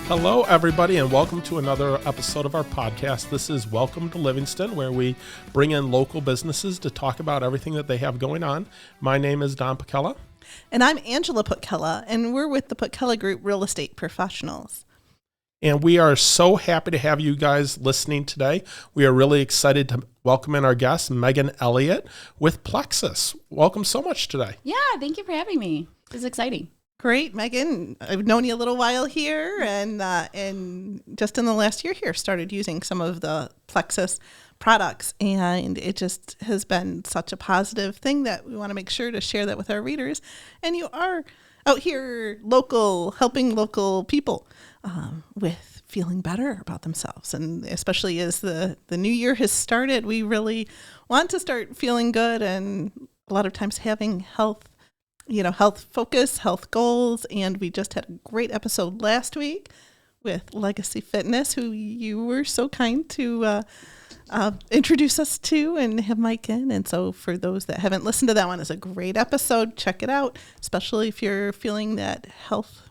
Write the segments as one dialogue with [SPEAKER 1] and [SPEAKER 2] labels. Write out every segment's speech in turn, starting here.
[SPEAKER 1] Hello, everybody, and welcome to another episode of our podcast. This is Welcome to Livingston, where we bring in local businesses to talk about everything that they have going on. My name is Don Putkela.
[SPEAKER 2] And I'm Angela Putkela, and we're with the Putkela Group Real Estate Professionals.
[SPEAKER 1] And we are so happy to have you guys listening today. We are really excited to welcome in our guest, Meghan Elliott with Plexus. Welcome so much today.
[SPEAKER 3] Yeah, thank you for having me. This is exciting.
[SPEAKER 2] Great, Meghan. I've known you a little while here, and just in the last year here, started using some of the Plexus products, and it just has been such a positive thing that we want to make sure to share that with our readers. And you are out here local, helping local people with feeling better about themselves, and especially as the new year has started, we really want to start feeling good, and a lot of times having health focus, health goals. And we just had a great episode last week with Legacy Fitness, who you were so kind to introduce us to and have Mike in. And so for those that haven't listened to that one, it's a great episode. Check it out, especially if you're feeling that health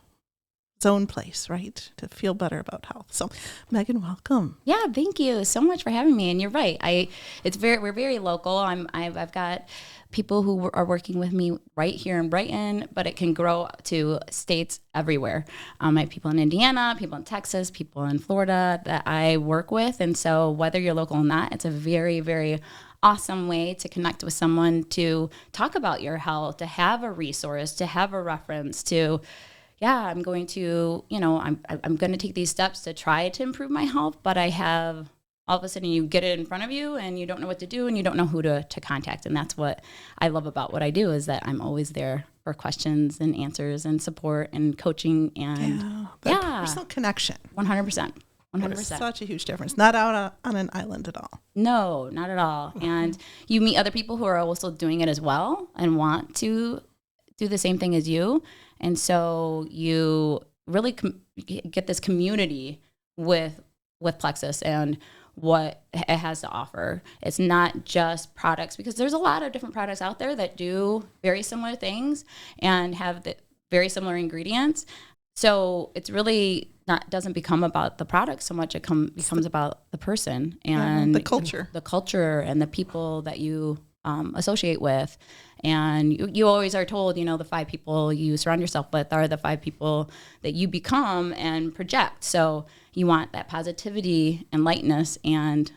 [SPEAKER 2] zone place, right? To feel better about health. So Meghan, welcome.
[SPEAKER 3] Yeah, thank you so much for having me. And you're right. We're very local. I've got people who are working with me right here in Brighton, but it can grow to states everywhere. I have people in Indiana, people in Texas, people in Florida that I work with. And so whether you're local or not, it's a very, very awesome way to connect with someone, to talk about your health, to have a resource, to have a reference, to I'm going to, I'm going to take these steps to try to improve my health, but I have all of a sudden you get it in front of you and you don't know what to do and you don't know who to contact. And that's what I love about what I do, is that I'm always there for questions and answers and support and coaching and
[SPEAKER 2] personal connection.
[SPEAKER 3] 100%. 100%.
[SPEAKER 2] It's such a huge difference. Not out on an island at all.
[SPEAKER 3] No, not at all. Mm-hmm. And you meet other people who are also doing it as well and want to do the same thing as you. And so you really get this community with Plexus and what it has to offer. It's not just products, because there's a lot of different products out there that do very similar things and have very similar ingredients. So it's really doesn't become about the product so much. It becomes about the person and
[SPEAKER 2] the culture
[SPEAKER 3] and the people that you associate with. And you always are told, the 5 people you surround yourself with are the 5 people that you become and project. So you want that positivity and lightness, and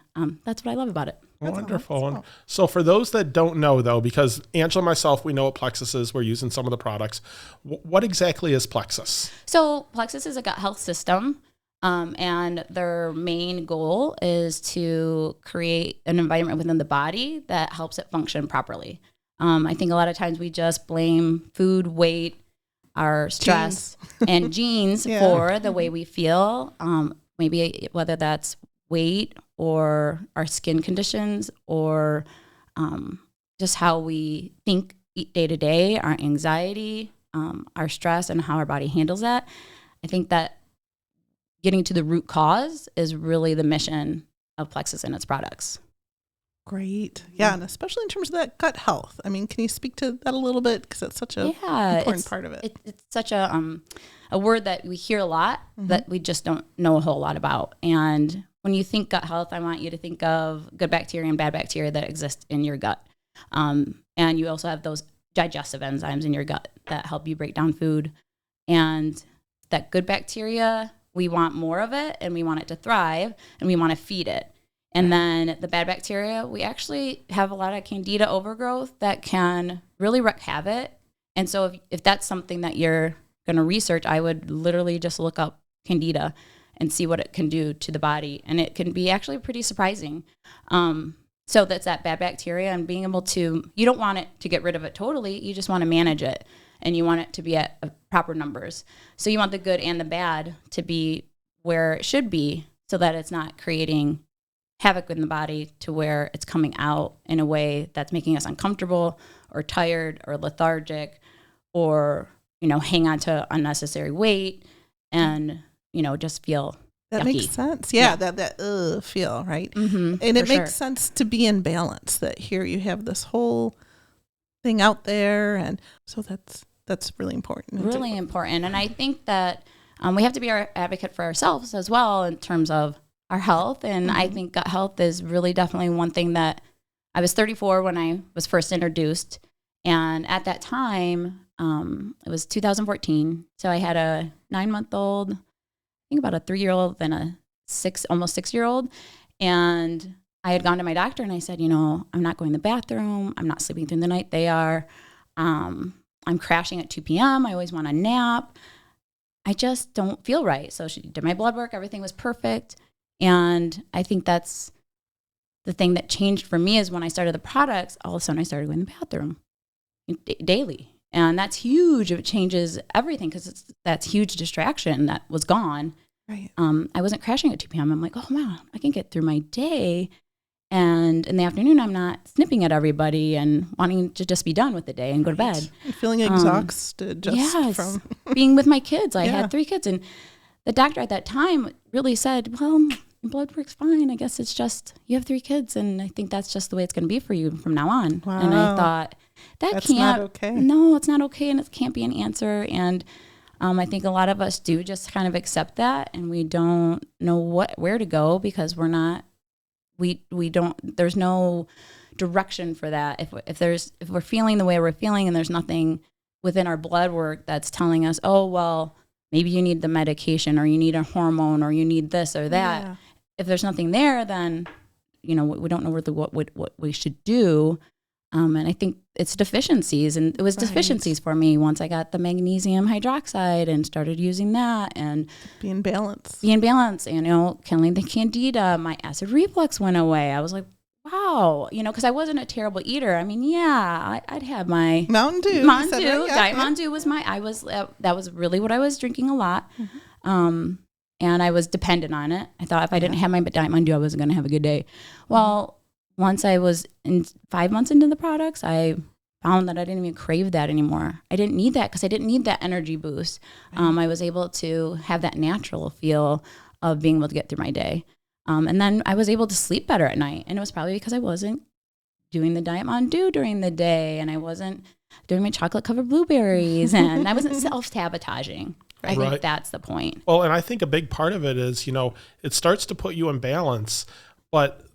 [SPEAKER 3] that's what I love about it.
[SPEAKER 1] Wonderful. And so for those that don't know, though, because Angela and myself, we know what Plexus is. We're using some of the products. What exactly is Plexus?
[SPEAKER 3] So Plexus is a gut health system. And their main goal is to create an environment within the body that helps it function properly. I think a lot of times we just blame food, weight, our stress, and genes for the way we feel. Maybe whether that's weight or our skin conditions or just how we think day to day, our anxiety, our stress, and how our body handles that. I think that getting to the root cause is really the mission of Plexus and its products.
[SPEAKER 2] Great. Yeah, and especially in terms of that gut health. I mean, can you speak to that a little bit? Because it's such an important part of it.
[SPEAKER 3] It's such a word that we hear a lot, that we just don't know a whole lot about. And when you think gut health, I want you to think of good bacteria and bad bacteria that exist in your gut. And you also have those digestive enzymes in your gut that help you break down food. And that good bacteria, we want more of it, and we want it to thrive, and we want to feed it. And then the bad bacteria, we actually have a lot of candida overgrowth that can really wreak havoc. And so if that's something that you're going to research, I would literally just look up candida and see what it can do to the body. And it can be actually pretty surprising. So that's that bad bacteria, and being able to, you don't want it to get rid of it totally. You just want to manage it, and you want it to be at proper numbers. So you want the good and the bad to be where it should be, so that it's not creating havoc in the body to where it's coming out in a way that's making us uncomfortable or tired or lethargic, or, hang on to unnecessary weight and, just feel
[SPEAKER 2] that
[SPEAKER 3] yucky.
[SPEAKER 2] Makes sense. Yeah. That feel, right?
[SPEAKER 3] Mm-hmm,
[SPEAKER 2] and it makes sense to be in balance, that here you have this whole thing out there. And so that's really important.
[SPEAKER 3] Really important. And I think that we have to be our advocate for ourselves as well in terms of our health. And I think gut health is really definitely one thing that I was 34 when I was first introduced. And at that time, it was 2014. So I had a 9-month-old, I think about a 3-year-old and a almost 6-year-old. And I had gone to my doctor and I said, I'm not going to the bathroom. I'm not sleeping through the night. They are. I'm crashing at 2 p.m. I always want a nap. I just don't feel right. So she did my blood work. Everything was perfect. And I think that's the thing that changed for me is when I started the products, all of a sudden I started going to the bathroom daily. And that's huge. It changes everything because that's huge distraction that was gone.
[SPEAKER 2] Right.
[SPEAKER 3] I wasn't crashing at 2 p.m. I'm like, oh, wow, I can get through my day. And in the afternoon, I'm not snipping at everybody and wanting to just be done with the day and go to bed.
[SPEAKER 2] And feeling exhausted from
[SPEAKER 3] being with my kids. I had 3 kids. And the doctor at that time really said, well, your blood work's fine. I guess it's just you have 3 kids. And I think that's just the way it's going to be for you from now on.
[SPEAKER 2] Wow.
[SPEAKER 3] And I thought, that's
[SPEAKER 2] not okay.
[SPEAKER 3] No, it's not okay. And it can't be an answer. And I think a lot of us do just kind of accept that. And we don't know where to go because we're not. We don't, there's no direction for that. If we're feeling the way we're feeling and there's nothing within our blood work that's telling us, oh, well, maybe you need the medication or you need a hormone or you need this or that. Yeah. If there's nothing there, then, we don't know what we should do. And I think it's deficiencies, and it was deficiencies for me once I got the magnesium hydroxide and started using that and
[SPEAKER 2] being balanced,
[SPEAKER 3] and, killing the candida. My acid reflux went away. I was like, wow, because I wasn't a terrible eater. I mean, I'd have my
[SPEAKER 2] Mountain Dew.
[SPEAKER 3] Diet Mountain Dew was that was really what I was drinking a lot. Mm-hmm. And I was dependent on it. I thought if I didn't have my Diet Mountain Dew, I wasn't going to have a good day. Well, once I was 5 months into the products, I found that I didn't even crave that anymore. I didn't need that because I didn't need that energy boost. I was able to have that natural feel of being able to get through my day. And then I was able to sleep better at night. And it was probably because I wasn't doing the Diet Mountain Dew during the day and I wasn't doing my chocolate-covered blueberries and I wasn't self-sabotaging. I think that's the point.
[SPEAKER 1] Well, and I think a big part of it is, it starts to put you in balance, but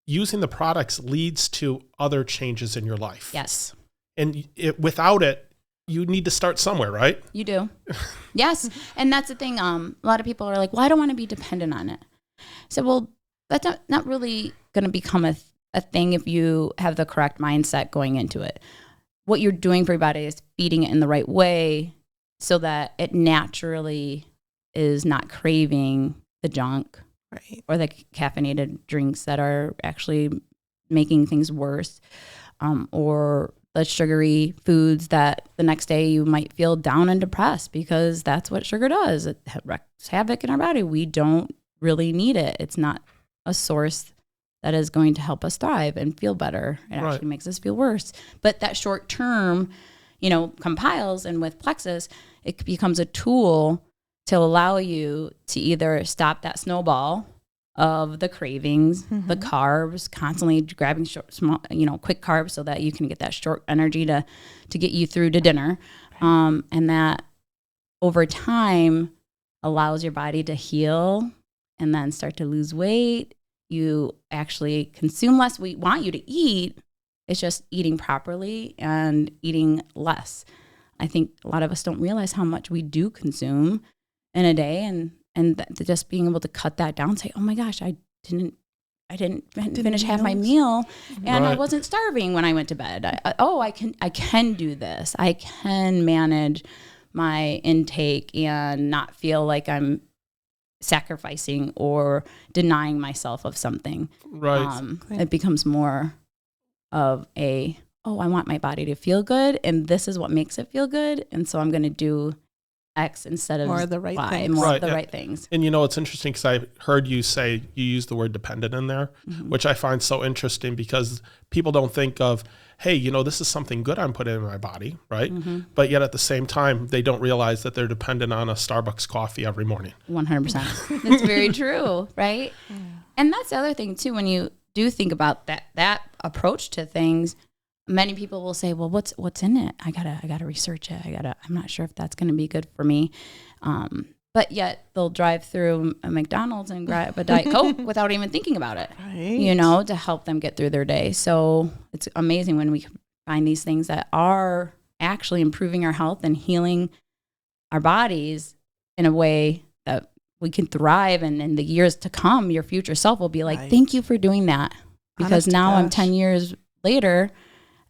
[SPEAKER 1] using the products leads to other changes in your life.
[SPEAKER 3] Yes.
[SPEAKER 1] And without it, you need to start somewhere, right?
[SPEAKER 3] You do. Yes. And that's the thing. A lot of people are like, well, I don't want to be dependent on it. So, well, that's not really going to become a thing if you have the correct mindset going into it. What you're doing for your body is feeding it in the right way so that it naturally is not craving the junk.
[SPEAKER 2] Right.
[SPEAKER 3] Or the caffeinated drinks that are actually making things worse, or the sugary foods that the next day you might feel down and depressed because that's what sugar does. It wreaks havoc in our body. We don't really need it. It's not a source that is going to help us thrive and feel better. It actually makes us feel worse. But that short term, compiles, and with Plexus, it becomes a tool to allow you to either stop that snowball of the cravings, the carbs, constantly grabbing quick carbs so that you can get that short energy to get you through to dinner. And that over time allows your body to heal and then start to lose weight. You actually consume less. We want you to eat. It's just eating properly and eating less. I think a lot of us don't realize how much we do consume in a day, and just being able to cut that down and say, oh my gosh, I didn't finish half my meal and I wasn't starving when I went to bed. I can do this. I can manage my intake and not feel like I'm sacrificing or denying myself of something.
[SPEAKER 1] Right.
[SPEAKER 3] It becomes more of I want my body to feel good and this is what makes it feel good. And so I'm going to do X instead of
[SPEAKER 2] more of the right things.
[SPEAKER 3] More of the right things.
[SPEAKER 1] And it's interesting because I heard you say you use the word dependent in there, which I find so interesting because people don't think of, hey, this is something good I'm putting in my body, right? But yet at the same time, they don't realize that they're dependent on a Starbucks coffee every morning.
[SPEAKER 3] 100%. It's very true, right? Yeah. And that's the other thing too, when you do think about that approach to things, many people will say, well, what's in it? I gotta research it. I'm not sure if that's going to be good for me. But but yet they'll drive through a McDonald's and grab a Diet Coke without even thinking about it,
[SPEAKER 2] Right.
[SPEAKER 3] to help them get through their day. So it's amazing when we find these things that are actually improving our health and healing our bodies in a way that we can thrive. And in the years to come, your future self will be like,
[SPEAKER 2] Right.
[SPEAKER 3] thank you for doing that. Because
[SPEAKER 2] Honest to
[SPEAKER 3] now I'm
[SPEAKER 2] gosh.
[SPEAKER 3] 10 years later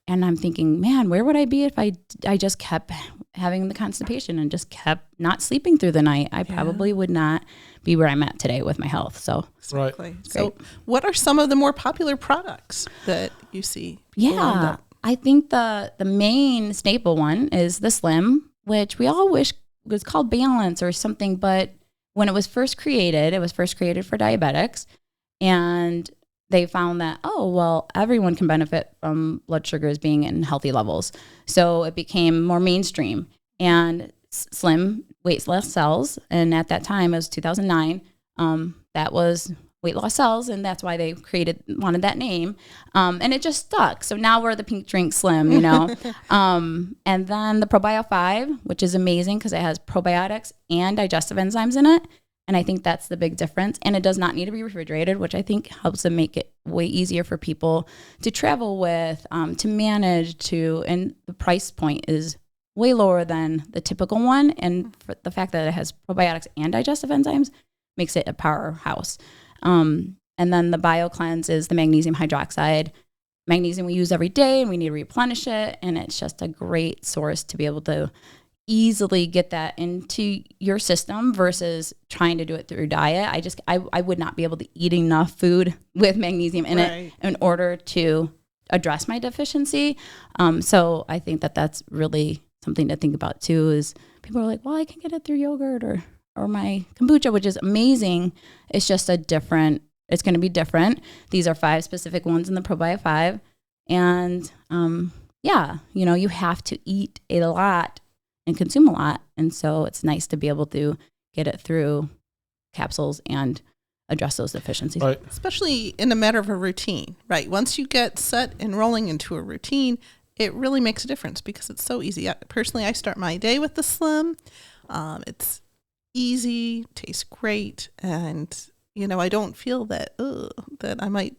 [SPEAKER 3] and I'm thinking, man, where would I be if I just kept having the constipation and just kept not sleeping through the night? I probably would not be where I'm at today with my health. So
[SPEAKER 1] Right.
[SPEAKER 2] Exactly. So what are some of the more popular products that you see? people end
[SPEAKER 3] yeah,
[SPEAKER 2] up-
[SPEAKER 3] I think the main staple one is the Slim, which we all wish was called Balance or something. But when it was first created for diabetics, and they found that, oh, well, everyone can benefit from blood sugars being in healthy levels. So it became more mainstream. And Slim weight loss cells, and at that time, it was 2009, that was weight loss cells, and that's why they wanted that name. And it just stuck. So now we're the Pink Drink Slim, and then the ProBio 5, which is amazing because it has probiotics and digestive enzymes in it. And I think that's the big difference. And it does not need to be refrigerated, which I think helps to make it way easier for people to travel with, to manage, and the price point is way lower than the typical one. And for the fact that it has probiotics and digestive enzymes makes it a powerhouse. And then the BioCleanse is the magnesium hydroxide. Magnesium we use every day and we need to replenish it. And it's just a great source to be able to easily get that into your system versus trying to do it through diet. I would not be able to eat enough food with magnesium in it in order to address my deficiency. So I think that that's really something to think about too, is people are like, well, I can get it through yogurt or my kombucha, which is amazing. It's just it's going to be different. These are 5 specific ones in the ProBio 5. And you have to eat a lot and consume a lot. And so it's nice to be able to get it through capsules and address those deficiencies.
[SPEAKER 1] Right.
[SPEAKER 2] Especially in a matter of a routine, right? Once you get set and rolling into a routine, it really makes a difference because it's so easy. Personally, I start my day with the Slim. It's easy, tastes great, and I don't feel that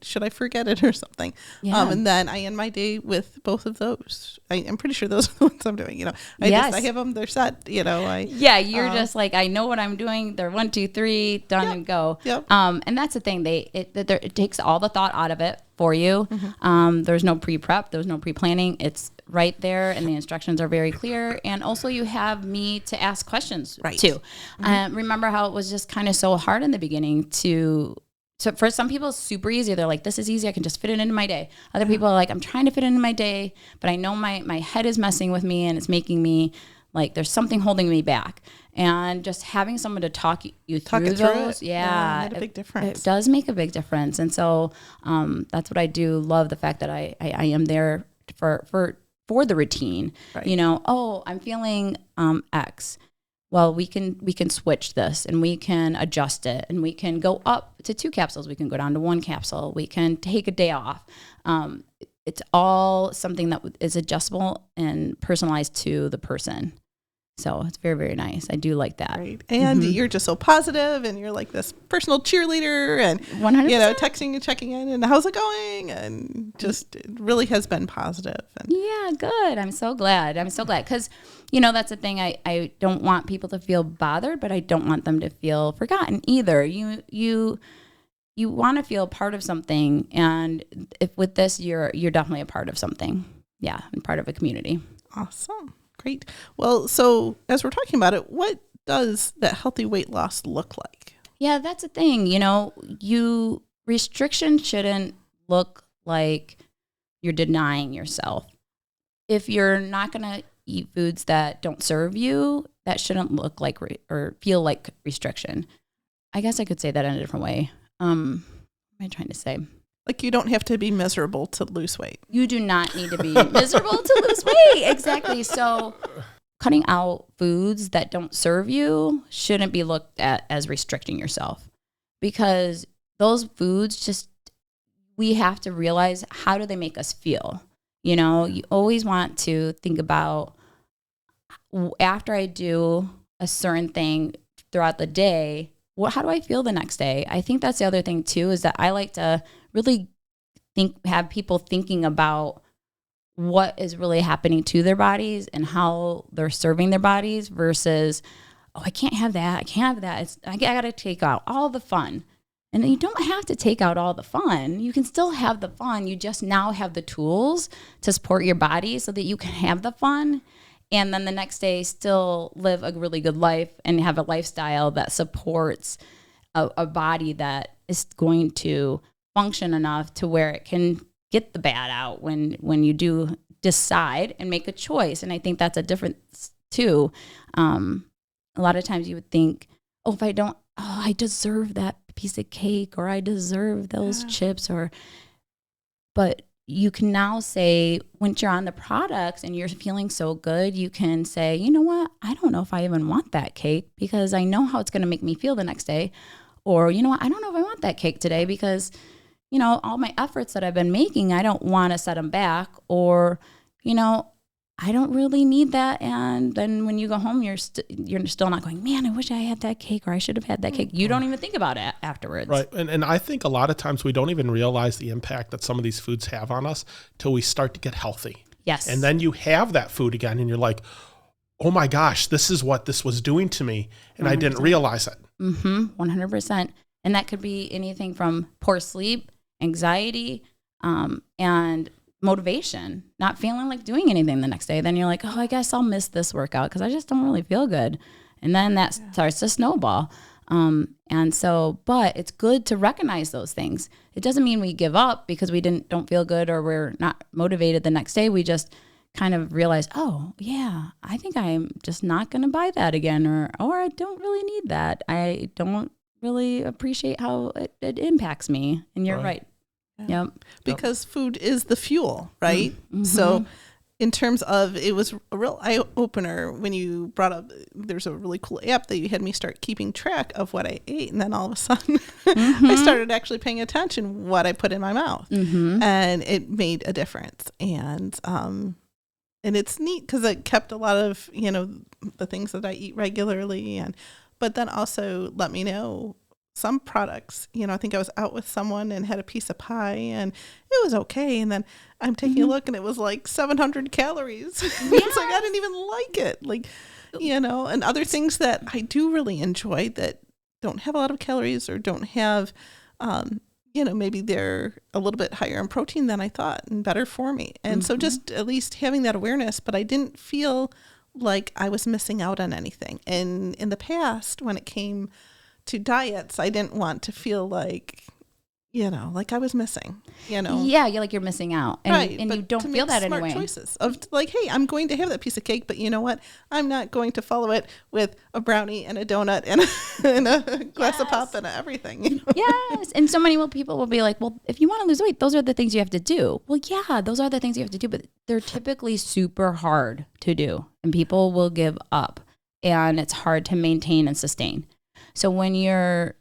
[SPEAKER 2] should I forget it or something.
[SPEAKER 3] Yeah.
[SPEAKER 2] And then I end my day with both of those. I'm pretty sure those are the ones I'm doing. I have them, they're set.
[SPEAKER 3] You're just like, I know what I'm doing. They're 1, 2, 3, done and go.
[SPEAKER 2] Yep.
[SPEAKER 3] And that's the thing. It takes all the thought out of it for you. There's no pre-prep. There's no pre-planning. It's right there, and the instructions are very clear. And also you have me to ask questions too. Remember how it was just kind of so hard in the beginning so for some people it's super easy. They're like, this is easy. I can just fit it into my day. Other people are like, I'm trying to fit it into my day, but I know my head is messing with me and it's making me like there's something holding me back. And just having someone to talk you through those,
[SPEAKER 2] made a big difference.
[SPEAKER 3] It does make a big difference. And so that's what I do love, the fact that I am there for the routine.
[SPEAKER 2] Right.
[SPEAKER 3] I'm feeling X. Well, we can switch this and we can adjust it, and we can go up to 2 capsules. We can go down to 1 capsule. We can take a day off. It's all something that is adjustable and personalized to the person. So it's very, very nice. I do like that.
[SPEAKER 2] Right. And you're just so positive, and you're like this personal cheerleader, and
[SPEAKER 3] 100%.
[SPEAKER 2] texting and checking in, and how's it going? And just it really has been positive. And
[SPEAKER 3] yeah, good. I'm so glad. Because, that's the thing. I don't want people to feel bothered, but I don't want them to feel forgotten either. You want to feel part of something. And if with this, you're definitely a part of something. Yeah. And part of a community.
[SPEAKER 2] Awesome. Great. Well, so as we're talking about it, what does that healthy weight loss look like?
[SPEAKER 3] Yeah, that's the thing. Restriction shouldn't look like you're denying yourself. If you're not going to eat foods that don't serve you, that shouldn't look like or feel like restriction. I guess I could say that in a different way. What am I trying to say?
[SPEAKER 2] Like, you don't have to be miserable to lose weight.
[SPEAKER 3] You do not need to be miserable to lose weight. Exactly. So cutting out foods that don't serve you shouldn't be looked at as restricting yourself, because those foods we have to realize, how do they make us feel? You always want to think about, after I do a certain thing, throughout the day, how do I feel the next day? I think that's the other thing too, is that I like to really have people thinking about what is really happening to their bodies and how they're serving their bodies versus, oh, I can't have that. I can't have that. I got to take out all the fun. And you don't have to take out all the fun. You can still have the fun. You just now have the tools to support your body so that you can have the fun. And then the next day still live a really good life and have a lifestyle that supports a body that is going to function enough to where it can get the bad out when you do decide and make a choice. And I think that's a difference too. A lot of times you would think, oh, if I don't, I deserve that piece of cake or I deserve those chips but you can now say, once you're on the products and you're feeling so good, you can say, you know what? I don't know if I even want that cake because I know how it's going to make me feel the next day. Or, you know what? I don't know if I want that cake today because, you know, all my efforts that I've been making, I don't want to set them back. Or, you know, I don't really need that. And then when you go home, you're still not going, man, I wish I had that cake or I should have had that cake. You don't even think about it afterwards.
[SPEAKER 1] Right. And I think a lot of times we don't even realize the impact that some of these foods have on us till we start to get healthy.
[SPEAKER 3] Yes.
[SPEAKER 1] And then you have that food again and you're like, oh my gosh, this is what this was doing to me. And 100%. I didn't realize it.
[SPEAKER 3] 100%. And that could be anything from poor sleep, anxiety, and motivation, not feeling like doing anything the next day. Then you're like, oh, I guess I'll miss this workout because I just don't really feel good. And then that starts to snowball. And so, but it's good to recognize those things. It doesn't mean we give up because we don't feel good or we're not motivated the next day. We just kind of realize, oh yeah, I think I'm just not going to buy that again, or I don't really need that. I don't really appreciate how it impacts me. And you're right. Yep.
[SPEAKER 2] Because food is the fuel, right? Mm-hmm. So in terms of, it was a real eye opener when you brought up, there's a really cool app that you had me start keeping track of what I ate. And then all of a sudden I started actually paying attention what I put in my mouth, and it made a difference. And it's neat because it kept a lot of, you know, the things that I eat regularly, but then also let me know some products, you know, I think I was out with someone and had a piece of pie and it was okay. And then I'm taking a look and it was like 700 calories. Yes. It's like, I didn't even like it. Like, you know, and other things that I do really enjoy that don't have a lot of calories or don't have, you know, maybe they're a little bit higher in protein than I thought and better for me. And so just at least having that awareness, but I didn't feel like I was missing out on anything. And in the past, when it came to diets, I didn't want to feel like, you know, like I was missing, you know.
[SPEAKER 3] Yeah, you're missing out. And,
[SPEAKER 2] right.
[SPEAKER 3] And you don't feel that anyway.
[SPEAKER 2] Choices of like, hey, I'm going to have that piece of cake, but you know what? I'm not going to follow it with a brownie and a donut and a glass of pop and everything. You know?
[SPEAKER 3] Yes. And so many people will be like, well, if you want to lose weight, those are the things you have to do. Well, yeah, those are the things you have to do, but they're typically super hard to do and people will give up and it's hard to maintain and sustain. So when you're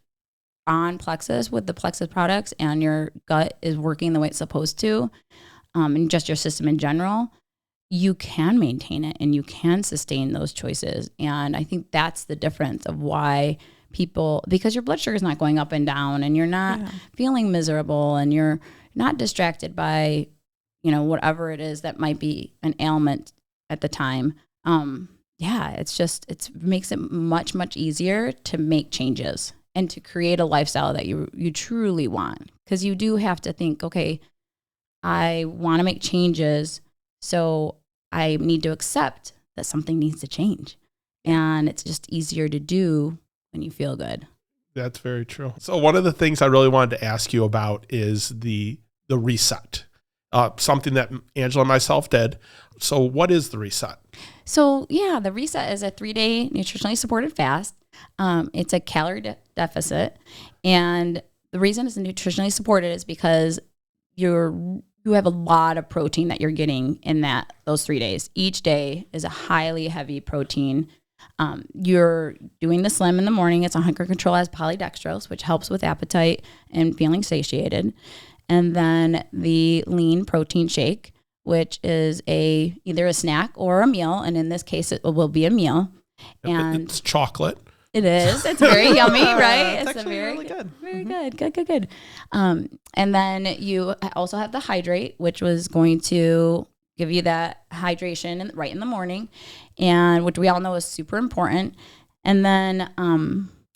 [SPEAKER 3] on Plexus with the Plexus products and your gut is working the way it's supposed to, and just your system in general, you can maintain it and you can sustain those choices. And I think that's the difference of why people, because your blood sugar is not going up and down and you're not feeling miserable and you're not distracted by, you know, whatever it is that might be an ailment at the time. It makes it much, much easier to make changes and to create a lifestyle that you truly want. Because you do have to think, okay, I want to make changes, so I need to accept that something needs to change. And it's just easier to do when you feel good.
[SPEAKER 1] That's very true. So one of the things I really wanted to ask you about is the reset, something that Angela and myself did. So what is the reset?
[SPEAKER 3] So the reset is a 3-day nutritionally supported fast. It's a calorie deficit. And the reason it's nutritionally supported is because you have a lot of protein that you're getting in those 3 days. Each day is a highly heavy protein. You're doing the slim in the morning. It's 100 control as polydextrose, which helps with appetite and feeling satiated. And then the lean protein shake, which is either a snack or a meal. And in this case, it will be a meal.
[SPEAKER 1] And it's chocolate.
[SPEAKER 3] It is. It's very yummy, right?
[SPEAKER 2] It's
[SPEAKER 3] It's
[SPEAKER 2] actually really good.
[SPEAKER 3] Very good. And then you also have the hydrate, which was going to give you that hydration right in the morning, and which we all know is super important. And then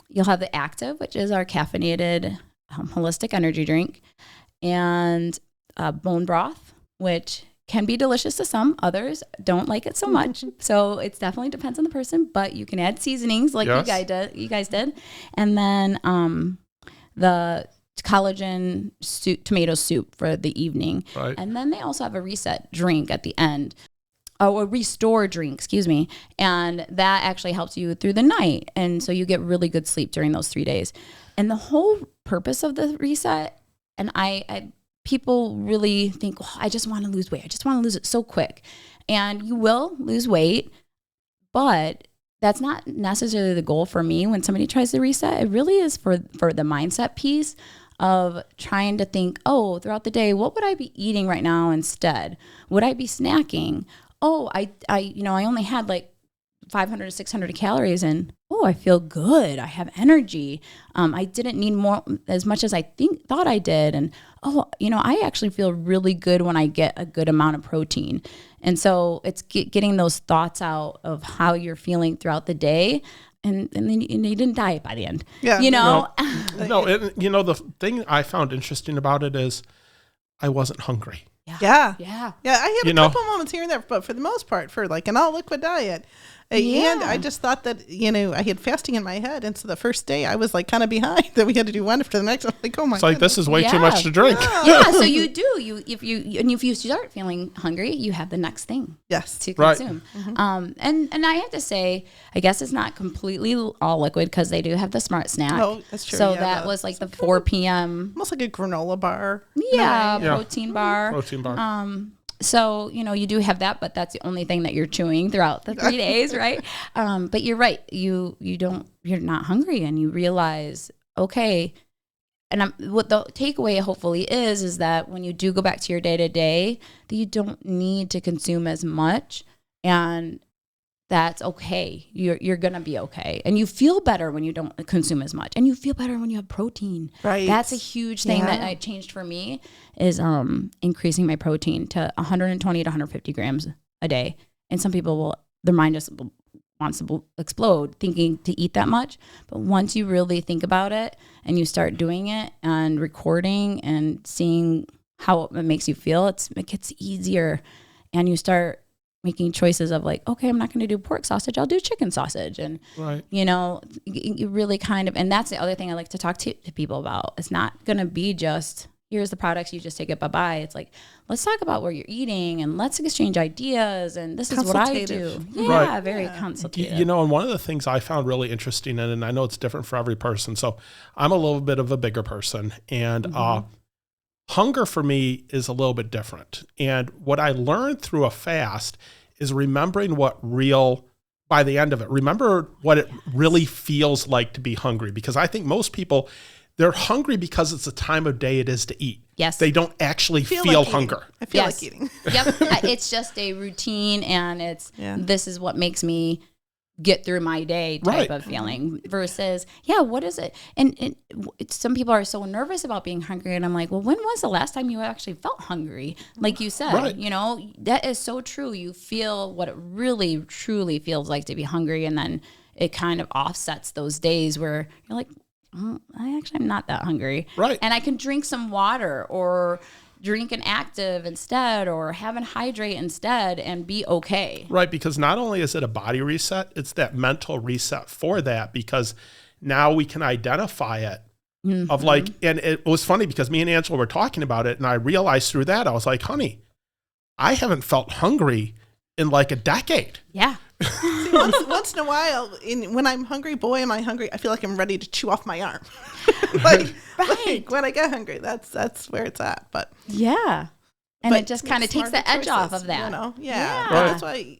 [SPEAKER 3] you'll have the active, which is our caffeinated holistic energy drink, and bone broth, which can be delicious to some. Others don't like it so much. So it definitely depends on the person, but you can add seasonings like you guys did. And then the collagen soup, tomato soup for the evening.
[SPEAKER 1] Right.
[SPEAKER 3] And then they also have a reset drink at the end. Oh, a restore drink, excuse me. And that actually helps you through the night. And so you get really good sleep during those 3 days. And the whole purpose of the reset, and people really think, well, I just want to lose weight. I just want to lose it so quick. And you will lose weight, but that's not necessarily the goal for me when somebody tries to reset. It really is for the mindset piece of trying to think, oh, throughout the day, what would I be eating right now instead? Would I be snacking? Oh, I only had like 500 to 600 calories and oh, I feel good. I have energy. I didn't need more as much as I thought I did. And oh, I actually feel really good when I get a good amount of protein. And so it's getting those thoughts out of how you're feeling throughout the day. And then you didn't diet by the end.
[SPEAKER 2] Yeah.
[SPEAKER 1] No, the thing I found interesting about it is I wasn't hungry.
[SPEAKER 2] Yeah.
[SPEAKER 3] Yeah.
[SPEAKER 2] I had a couple moments here and there, but for the most part, for like an all liquid diet. And I just thought that, I had fasting in my head. And so the first day I was like kind of behind that we had to do one after the next. I'm like, oh my God.
[SPEAKER 1] It's like, this is way too much to drink.
[SPEAKER 3] Yeah. So you do, if you start feeling hungry, you have the next thing to consume. Right. And I have to say, I guess it's not completely all liquid because they do have the Smart Snack.
[SPEAKER 2] Oh, that's true.
[SPEAKER 3] So that was like the 4 p.m.
[SPEAKER 2] Almost like a granola bar.
[SPEAKER 3] Protein bar. So, you do have that, but that's the only thing that you're chewing throughout the 3 days, right? But you're right. You're not hungry and you realize, okay. And what the takeaway hopefully is that when you do go back to your day to day, that you don't need to consume as much, and that's okay. You're going to be okay. And you feel better when you don't consume as much. And you feel better when you have protein. Right. That's a huge thing that I changed for me is increasing my protein to 120 to 150 grams a day. And some people their mind just wants to explode thinking to eat that much. But once you really think about it and you start doing it and recording and seeing how it makes you feel, it gets easier. And you start making choices of like, okay, I'm not going to do pork sausage. I'll do chicken sausage. And, you really kind of, and that's the other thing I like to talk to people about. It's not going to be just, here's the products, you just take it, bye-bye. It's like, let's talk about where you're eating and let's exchange ideas. And this is what I do. Yeah, very consultative.
[SPEAKER 1] And one of the things I found really interesting, and I know it's different for every person. So I'm a little bit of a bigger person, and hunger for me is a little bit different. And what I learned through a fast is remembering by the end of it, remember what it really feels like to be hungry. Because I think most people, they're hungry because it's the time of day it is to eat.
[SPEAKER 3] Yes.
[SPEAKER 1] They don't actually feel hunger.
[SPEAKER 2] I feel like eating.
[SPEAKER 3] Yep. It's just a routine, and this is what makes me get through my day type of feeling versus, what is it? And some people are so nervous about being hungry. And I'm like, well, when was the last time you actually felt hungry? Like you said, that is so true. You feel what it really, truly feels like to be hungry. And then it kind of offsets those days where you're like, I'm not that hungry.
[SPEAKER 1] Right.
[SPEAKER 3] And I can drink some water or drink an active instead or have an hydrate instead and be okay.
[SPEAKER 1] Right, because not only is it a body reset, it's that mental reset for that, because now we can identify it of like, and it was funny because me and Angela were talking about it, and I realized through that, I was like, honey, I haven't felt hungry in like a decade.
[SPEAKER 3] Yeah.
[SPEAKER 2] See, once in a while, when I'm hungry, boy, am I hungry. I feel like I'm ready to chew off my arm. like when I get hungry, that's where it's at. But
[SPEAKER 3] and it just kind of takes the edge off of that.
[SPEAKER 2] That's why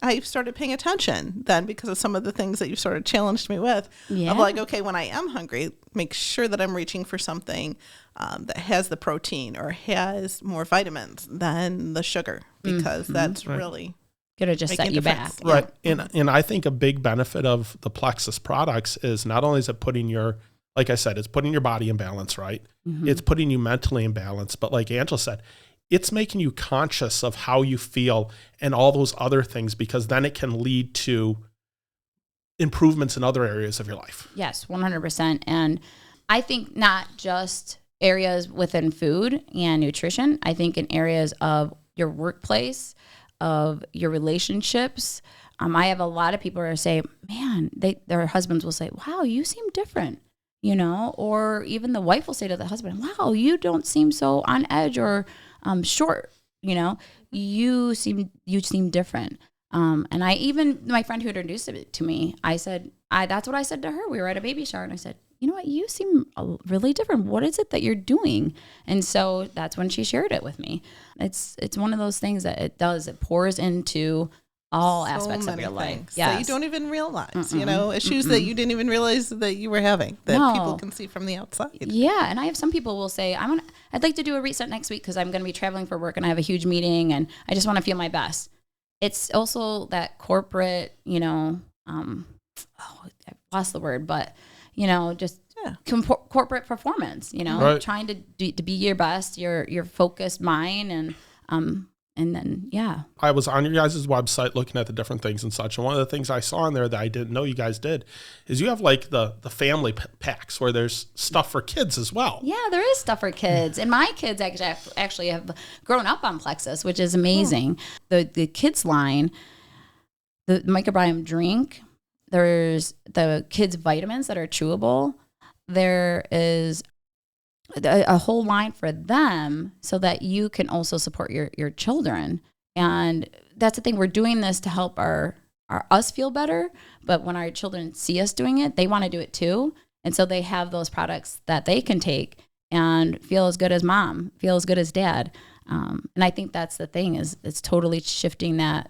[SPEAKER 2] I started paying attention then because of some of the things that you sort of challenged me with. Of like, okay, when I am hungry, make sure that I'm reaching for something that has the protein or has more vitamins than the sugar, because that's really
[SPEAKER 3] going to just
[SPEAKER 2] Make
[SPEAKER 3] set
[SPEAKER 2] a
[SPEAKER 3] you
[SPEAKER 2] difference.
[SPEAKER 3] back.
[SPEAKER 1] Right. And I think a big benefit of the Plexus products is not only is it putting your, like I said, it's putting your body in balance, right?
[SPEAKER 3] Mm-hmm.
[SPEAKER 1] It's putting you mentally in balance. But like Angela said, it's making you conscious of how you feel and all those other things, because then it can lead to improvements in other areas of your life.
[SPEAKER 3] Yes, 100%. And I think not just areas within food and nutrition. I think in areas of your workplace, of your relationships. I have a lot of people who say, man, their husbands will say, wow, you seem different, or even the wife will say to the husband, wow, you don't seem so on edge or short, you seem different. And my friend who introduced it to me, I said, that's what I said to her. We were at a baby shower and I said, you know what, you seem really different. What is it that you're doing? And so that's when she shared it with me. It's one of those things that it pours into all aspects of your life.
[SPEAKER 2] That you don't even realize, issues that you didn't even realize that you were having, that people can see from the outside.
[SPEAKER 3] Yeah. And I have some people will say, I'd like to do a reset next week because I'm going to be traveling for work and I have a huge meeting and I just want to feel my best. It's also that corporate, I lost the word, but just corporate performance,
[SPEAKER 1] right.
[SPEAKER 3] Trying to be your best, your focused mind. And then,
[SPEAKER 1] I was on your guys' website looking at the different things and such. And one of the things I saw in there that I didn't know you guys did is you have like the family packs where there's stuff for kids as well.
[SPEAKER 3] Yeah, there is stuff for kids. And my kids actually have grown up on Plexus, which is amazing. The kids line, the microbiome drink, there's the kids vitamins that are chewable. There is a whole line for them so that you can also support your children. And that's the thing. We're doing this to help us feel better. But when our children see us doing it, they want to do it too. And so they have those products that they can take and feel as good as mom, feel as good as dad. And I think that's the thing, is it's totally shifting that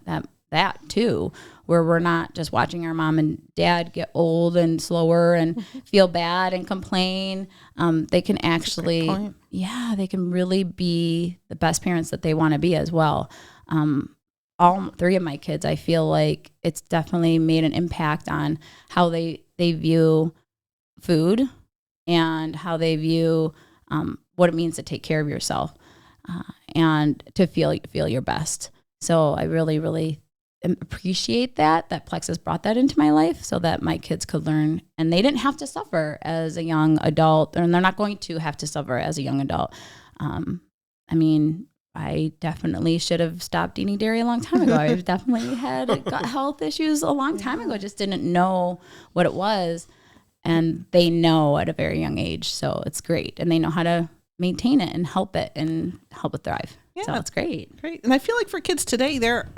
[SPEAKER 3] too, where we're not just watching our mom and dad get old and slower and feel bad and complain. They can actually, they can really be the best parents that they want to be as well. All three of my kids, I feel like it's definitely made an impact on how they view food and how they view what it means to take care of yourself and to feel your best. So I really, really appreciate that Plexus brought that into my life so that my kids could learn, and they didn't have to suffer as a young adult, and they're not going to have to suffer as a young adult. I definitely should have stopped eating dairy a long time ago. I definitely had gut health issues a long time ago. Just didn't know what it was, and they know at a very young age. So it's great, and they know how to maintain it and help it thrive. Yeah. So it's great.
[SPEAKER 2] Great. And I feel like for kids today, there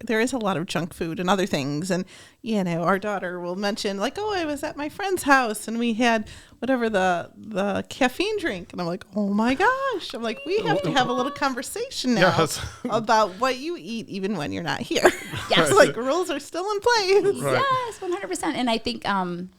[SPEAKER 2] is a lot of junk food and other things. And, our daughter will mention like, oh, I was at my friend's house and we had whatever the caffeine drink. And I'm like, oh my gosh. I'm like, we have to have a little conversation now about what you eat even when you're not here. Yes. Like rules are still in place.
[SPEAKER 3] Right. Yes, 100%. And I think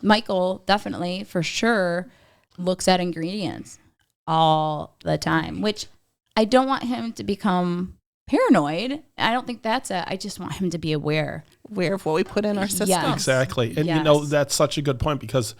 [SPEAKER 3] Michael definitely for sure looks at ingredients all the time, which I don't want him to become paranoid. I don't think that's it. I just want him to be aware
[SPEAKER 2] of what we put in our system.
[SPEAKER 3] Yes.
[SPEAKER 1] Exactly. And that's such a good point, because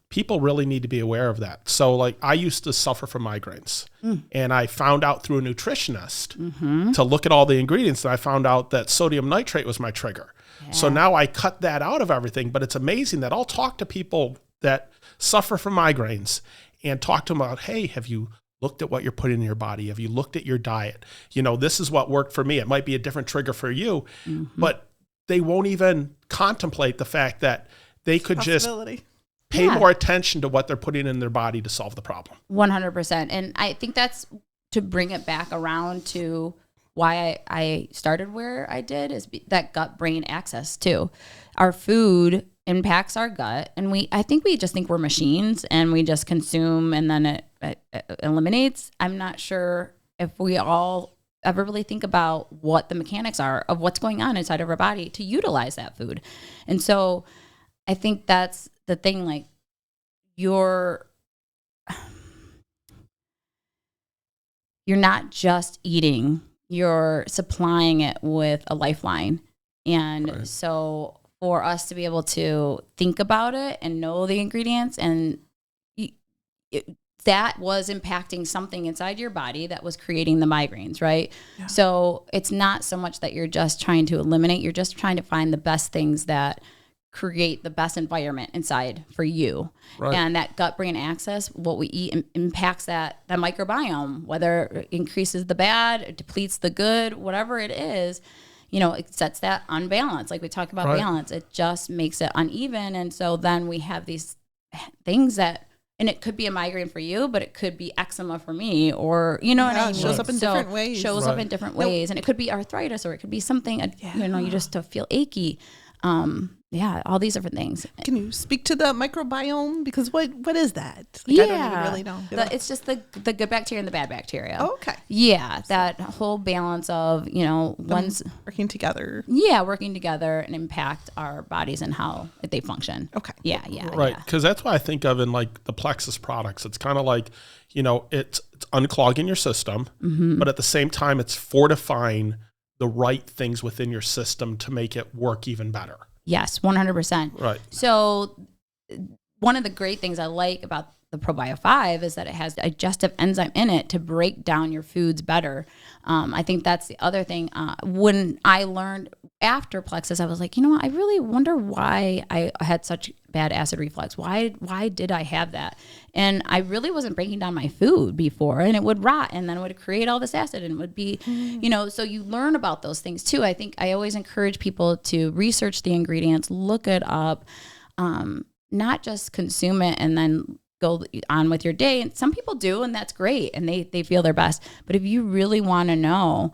[SPEAKER 1] people really need to be aware of that. So like I used to suffer from migraines and I found out through a nutritionist to look at all the ingredients, and I found out that sodium nitrate was my trigger. Yeah. So now I cut that out of everything, but it's amazing that I'll talk to people that suffer from migraines and talk to them about, hey, have you looked at what you're putting in your body? Have you looked at your diet? This is what worked for me. It might be a different trigger for you, but they won't even contemplate the fact that they could just pay more attention to what they're putting in their body to solve the problem.
[SPEAKER 3] 100%. And I think that's to bring it back around to why I started where I did, is that gut-brain axis too. Our food impacts our gut, and I think we just think we're machines and we just consume and then it eliminates. I'm not sure if we all ever really think about what the mechanics are of what's going on inside of our body to utilize that food. And so I think that's the thing, like you're not just eating, you're supplying it with a lifeline. And so for us to be able to think about it and know the ingredients, and that was impacting something inside your body that was creating the migraines, right? Yeah. So it's not so much that you're just trying to eliminate, you're just trying to find the best things that create the best environment inside for you. Right. And that gut-brain axis, what we eat impacts that microbiome, whether it increases the bad, it depletes the good, whatever it is, it sets that unbalance. Like we talk about balance, it just makes it uneven. And so then we have these things that, and it could be a migraine for you, but it could be eczema for me, or, what I mean?
[SPEAKER 2] It shows up in different ways.
[SPEAKER 3] Shows up in different ways. And it could be arthritis, or it could be something, you just to feel achy. All these different things.
[SPEAKER 2] Can you speak to the microbiome? Because what is that? I don't even really know.
[SPEAKER 3] It's just the good bacteria and the bad bacteria.
[SPEAKER 2] Oh, okay.
[SPEAKER 3] Yeah, that whole balance of, one's
[SPEAKER 2] working together.
[SPEAKER 3] Yeah, working together and impact our bodies and how they function.
[SPEAKER 2] Okay.
[SPEAKER 3] Yeah.
[SPEAKER 1] Right, because that's what I think of in like the Plexus products. It's kind of like, it's unclogging your system, but at the same time, it's fortifying the right things within your system to make it work even better.
[SPEAKER 3] Yes, 100%.
[SPEAKER 1] Right.
[SPEAKER 3] So one of the great things I like about the ProBio 5 is that it has digestive enzyme in it to break down your foods better. I think that's the other thing. When I learned after Plexus, I was like, I really wonder why I had such bad acid reflux. Why did I have that? And I really wasn't breaking down my food before, and it would rot, and then it would create all this acid, and it would be, so you learn about those things too. I think I always encourage people to research the ingredients, look it up, not just consume it and then go on with your day. And some people do, and that's great, and they feel their best. But if you really want to know,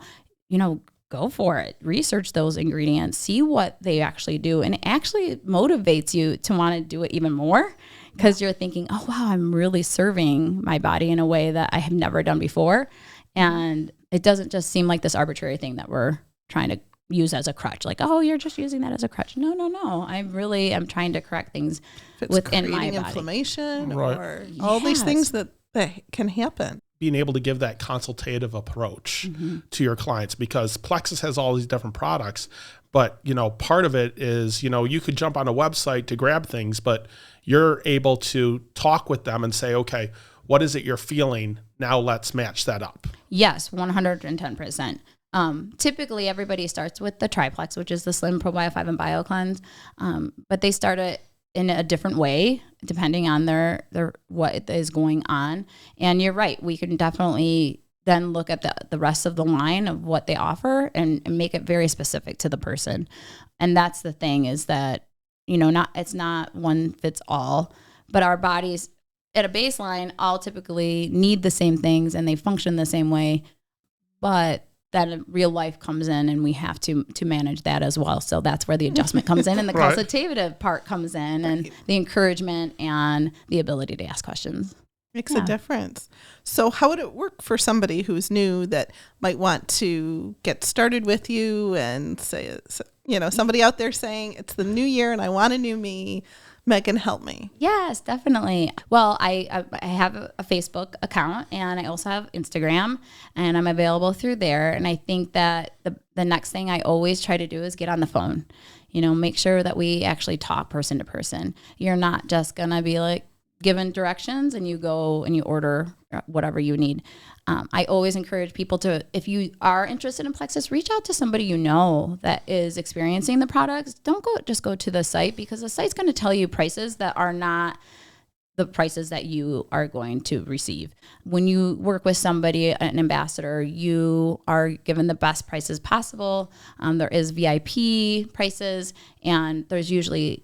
[SPEAKER 3] go for it. Research those ingredients, see what they actually do, and it actually motivates you to want to do it even more, because you're thinking, oh wow, I'm really serving my body in a way that I have never done before. And it doesn't just seem like this arbitrary thing that we're trying to use as a crutch. Like, oh, you're just using that as a crutch. No. I'm trying to correct things within my body.
[SPEAKER 2] Inflammation or all these things that can happen.
[SPEAKER 1] Being able to give that consultative approach to your clients, because Plexus has all these different products, but part of it is, you could jump on a website to grab things, but you're able to talk with them and say, okay, what is it you're feeling? Now let's match that up.
[SPEAKER 3] Yes, 110%. Typically everybody starts with the triplex, which is the Slim ProBio 5 and BioCleanse. But they start it in a different way, depending on their what is going on. And you're right, we can definitely then look at the rest of the line of what they offer and make it very specific to the person. And that's the thing, is that, it's not one fits all, but our bodies at a baseline all typically need the same things and they function the same way, but then real life comes in and we have to manage that as well. So that's where the adjustment comes in, and the consultative part comes in, and the encouragement and the ability to ask questions.
[SPEAKER 2] Makes a difference. So how would it work for somebody who's new that might want to get started with you and say, somebody out there saying, it's the new year and I want a new me, Meghan, help me.
[SPEAKER 3] Yes, definitely. Well, I have a Facebook account, and I also have Instagram, and I'm available through there. And I think that the next thing I always try to do is get on the phone, make sure that we actually talk person to person. You're not just going to be like given directions and you go and you order whatever you need. I always encourage people to, if you are interested in Plexus, reach out to somebody that is experiencing the products. Don't just go to the site, because the site's going to tell you prices that are not the prices that you are going to receive. When you work with somebody, an ambassador, you are given the best prices possible. There is VIP prices, and there's usually,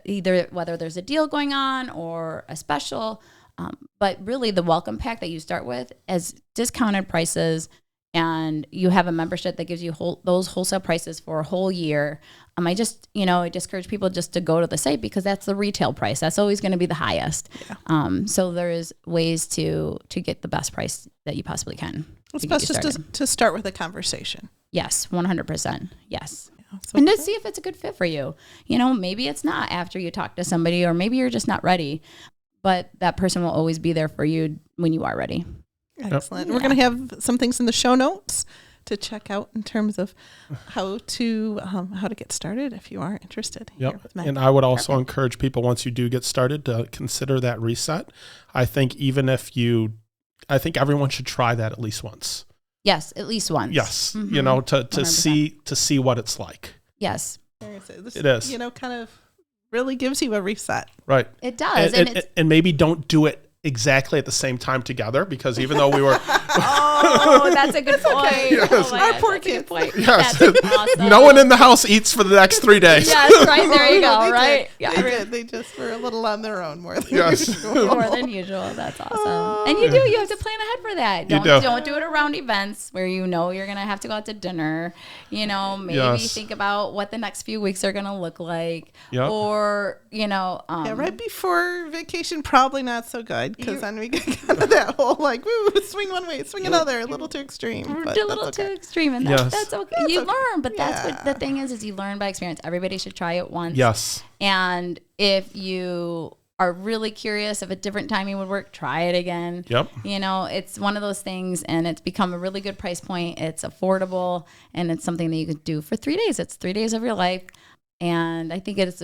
[SPEAKER 3] either whether there's a deal going on or a special. But really the welcome pack that you start with is discounted prices, and you have a membership that gives you those wholesale prices for a whole year. I just encourage people just to go to the site, because that's the retail price. That's always going to be the highest. Yeah. So there's ways to get the best price that you possibly can.
[SPEAKER 2] It's best just to start with a conversation.
[SPEAKER 3] Yes, 100%. Yes. And to see if it's a good fit for you. Maybe it's not after you talk to somebody, or maybe you're just not ready. But that person will always be there for you when you are ready.
[SPEAKER 2] Excellent. Yeah. We're going to have some things in the show notes to check out in terms of how to get started if you are interested.
[SPEAKER 1] Yep. And I would also encourage people, once you do get started, to consider that reset. I think I think everyone should try that at least once.
[SPEAKER 3] Yes, at least once.
[SPEAKER 1] Yes, you know, to see what it's like.
[SPEAKER 3] Yes,
[SPEAKER 1] it is.
[SPEAKER 2] You know, kind of really gives you a reset.
[SPEAKER 1] Right.
[SPEAKER 3] It does,
[SPEAKER 1] and maybe don't do it exactly at the same time together, because even though we were
[SPEAKER 3] that's a good point.
[SPEAKER 2] Okay.
[SPEAKER 1] Yes.
[SPEAKER 3] Oh my
[SPEAKER 2] Our
[SPEAKER 3] God,
[SPEAKER 2] poor
[SPEAKER 3] that's a
[SPEAKER 2] kids.
[SPEAKER 3] good point.
[SPEAKER 1] Yes.
[SPEAKER 3] That's awesome.
[SPEAKER 1] No one in the house eats for the next 3 days.
[SPEAKER 3] Yes, right there you go.
[SPEAKER 2] They
[SPEAKER 3] Right.
[SPEAKER 2] did. They did. They just were a little on their own more than
[SPEAKER 1] Yes.
[SPEAKER 2] usual.
[SPEAKER 3] More than usual. That's awesome. And you have to plan ahead for that. Don't do it around events where you know you're gonna have to go out to dinner. You know, maybe think about what the next few weeks are gonna look like.
[SPEAKER 1] Yep.
[SPEAKER 3] Or, you know,
[SPEAKER 2] right before vacation, probably not so good, because then we get kind of that whole like, woo, swing one way, swing another, a little too extreme. But
[SPEAKER 3] a little too extreme, and that's okay.
[SPEAKER 2] That's
[SPEAKER 3] you
[SPEAKER 2] okay.
[SPEAKER 3] learn, but that's what the thing is you learn by experience. Everybody should try it once.
[SPEAKER 1] Yes.
[SPEAKER 3] And if you are really curious if a different timing would work, try it again.
[SPEAKER 1] Yep.
[SPEAKER 3] You know, it's one of those things, and it's become a really good price point. It's affordable, and it's something that you could do for 3 days. It's 3 days of your life. And I think it's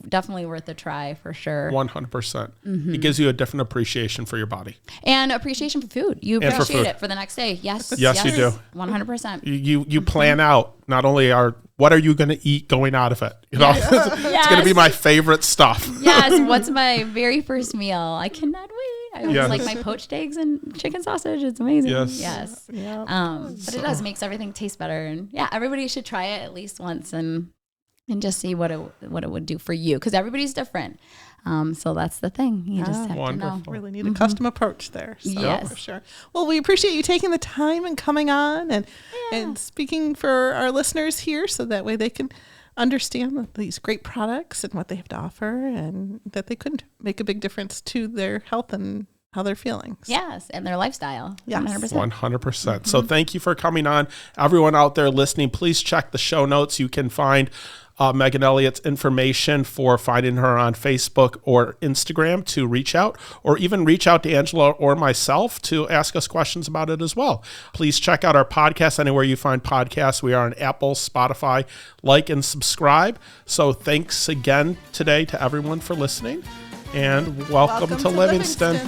[SPEAKER 3] definitely worth a try for sure.
[SPEAKER 1] 100%. It gives you a different appreciation for your body.
[SPEAKER 3] And appreciation for food. You appreciate it for the next day. Yes.
[SPEAKER 1] Yes, you do.
[SPEAKER 3] 100%.
[SPEAKER 1] You plan out not only what are you going to eat going out of it? You know, it's going to be my favorite stuff.
[SPEAKER 3] Yes. What's my very first meal? I cannot wait. I always like my poached eggs and chicken sausage. It's amazing. Yes.
[SPEAKER 2] Yeah.
[SPEAKER 3] But it does makes everything taste better. And everybody should try it at least once and just see what it would do for you, because everybody's different. So that's the thing. You just have to know.
[SPEAKER 2] Really need a custom approach there. So
[SPEAKER 3] Yes.
[SPEAKER 2] for sure. Well, we appreciate you taking the time and coming on and speaking for our listeners here, so that way they can understand these great products and what they have to offer, and that they could make a big difference to their health and how they're feeling.
[SPEAKER 3] Yes, and their lifestyle.
[SPEAKER 2] Yes.
[SPEAKER 3] 100%.
[SPEAKER 1] 100%. So thank you for coming on. Everyone out there listening, please check the show notes. You can find Meghan Elliott's information for finding her on Facebook or Instagram to reach out, or even reach out to Angela or myself to ask us questions about it as well. Please check out our podcast anywhere you find podcasts. We are on Apple, Spotify. Like and subscribe. So thanks again today to everyone for listening, and welcome to Livingston.